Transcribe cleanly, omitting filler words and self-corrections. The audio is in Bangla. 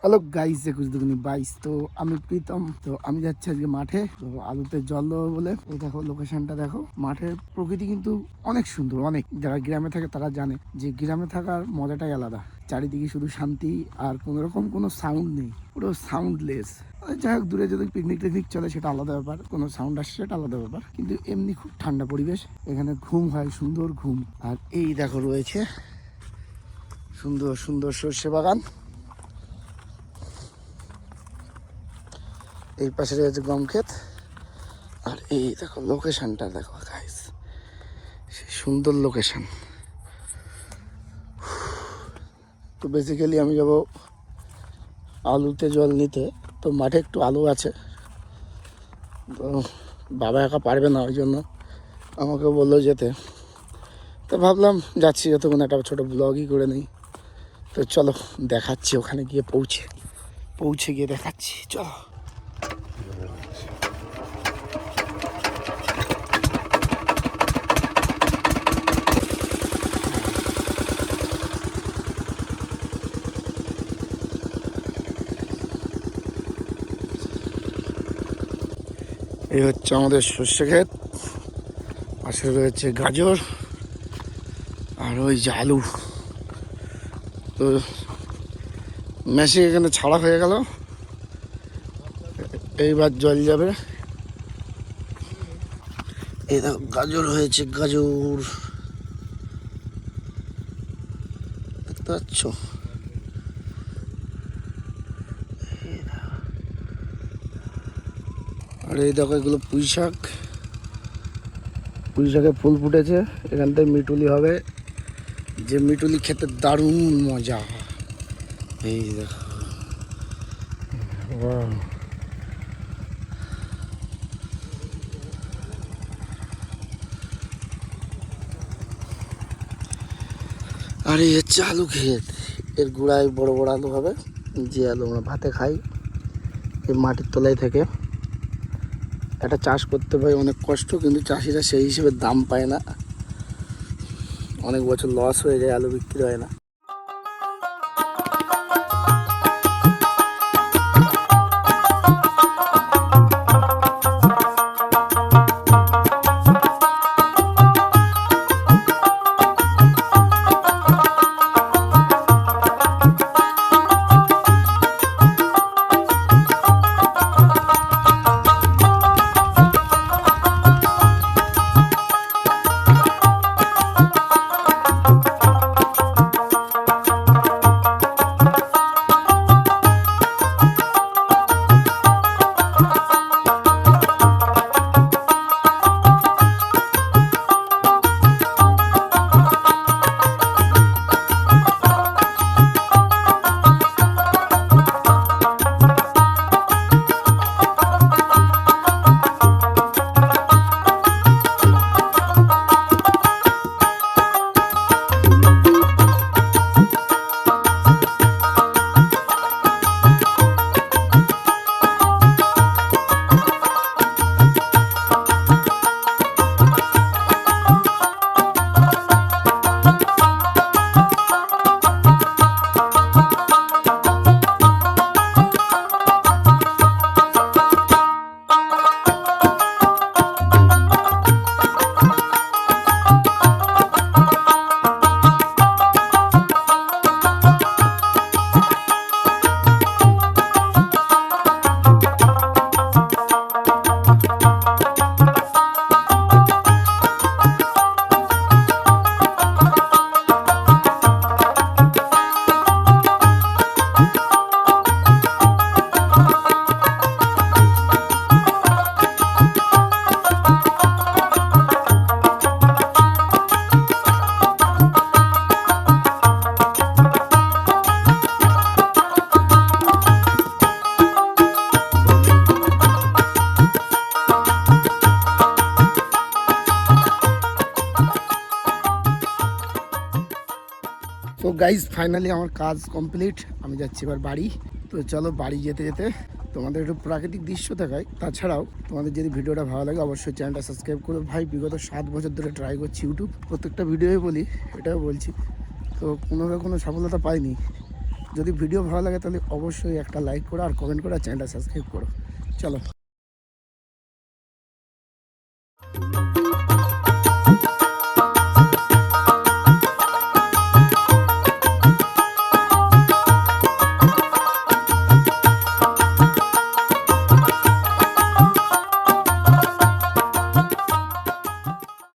Hello guys, 21/22। তো আমি প্রীতম। তো আমি যাচ্ছি আজকে মাঠে, তো আলুতে জল দেবো বলে। এই দেখো লোকেশনটা দেখো। মাঠের প্রকৃতি কিন্তু অনেক সুন্দর। অনেক যারা গ্রামে থাকে তারা জানে যে গ্রামে থাকার মজাটাই আলাদা। চারিদিকে শুধু শান্তি, আর কোনো রকম কোনো সাউন্ড নেই, পুরো সাউন্ডলেস। যাই হোক, দূরে যদি পিকনিক টিকনিক চলে সেটা আলাদা ব্যাপার, কোনো সাউন্ড আসছে সেটা আলাদা ব্যাপার, কিন্তু এমনি খুব ঠান্ডা পরিবেশ। এখানে ঘুম হয়, সুন্দর ঘুম। আর এই দেখো রয়েছে সুন্দর সুন্দর সর্ষে বাগান। এই পাশে রয়েছে গম ক্ষেত। আর এই দেখো লোকেশনটা দেখো গাইস, সেই সুন্দর লোকেশন। তো বেসিক্যালি আমি যাব আলুতে জল নিতে। তো মাঠে একটু আলু আছে, তো বাবা একা পারবে না, ওই জন্য আমাকে বললো যেতে। তো ভাবলাম যাচ্ছি, যতক্ষণ একটা ছোটো ব্লগই করে নিই। তো চলো দেখাচ্ছি, ওখানে গিয়ে পৌঁছে গিয়ে দেখাচ্ছি, চলো। এই হচ্ছে আমাদের সর্ষে ক্ষেত, পাশে রয়েছে গাজর, আর ওই যে আলু। তো মেশিন এখানে ছাড়া হয়ে গেল, এইবার জল যাবে। এই দেখো গাজর হয়েছে, গাজর দেখতে পাচ্ছ। আর এই দেখো এগুলো পুঁই শাক, পুঁই শাকে ফুল ফুটেছে। এখান থেকে মিটুলি হবে, যে মিটুলি খেতে দারুণ মজা। এই দেখো, ওয়াও। আর এই হচ্ছে আলু ক্ষেত। এর গোড়ায় বড় বড় আলু হবে, যে আলু আমরা ভাতে খাই। এই মাটির তলায় থেকে একটা চাষ করতে পারে অনেক কষ্ট, কিন্তু চাষিরা সেই হিসেবে দাম পায় না। অনেক বছর লস হয়ে যায়, আলু বিক্রি হয় না। তো গাইজ ফাইনালি আমার কাজ কমপ্লিট, আমি যাচ্ছি এবার বাড়ি। তো চলো বাড়ি যেতে যেতে তোমাদের একটু প্রাকৃতিক দৃশ্য দেখাই। তাছাড়াও তোমাদের যদি ভিডিওটা ভালো লাগে অবশ্যই চ্যানেলটা সাবস্ক্রাইব করো। ভাই বিগত 7 বছর ধরে ট্রাই করছি ইউটিউব, প্রত্যেকটা ভিডিওই বলি, এটাও বলছি। তো কোনো সফলতা পাইনি, যদি ভিডিও ভালো লাগে তাহলে অবশ্যই একটা লাইক করো আর কমেন্ট করো আর চ্যানেলটা সাবস্ক্রাইব করো। চলো।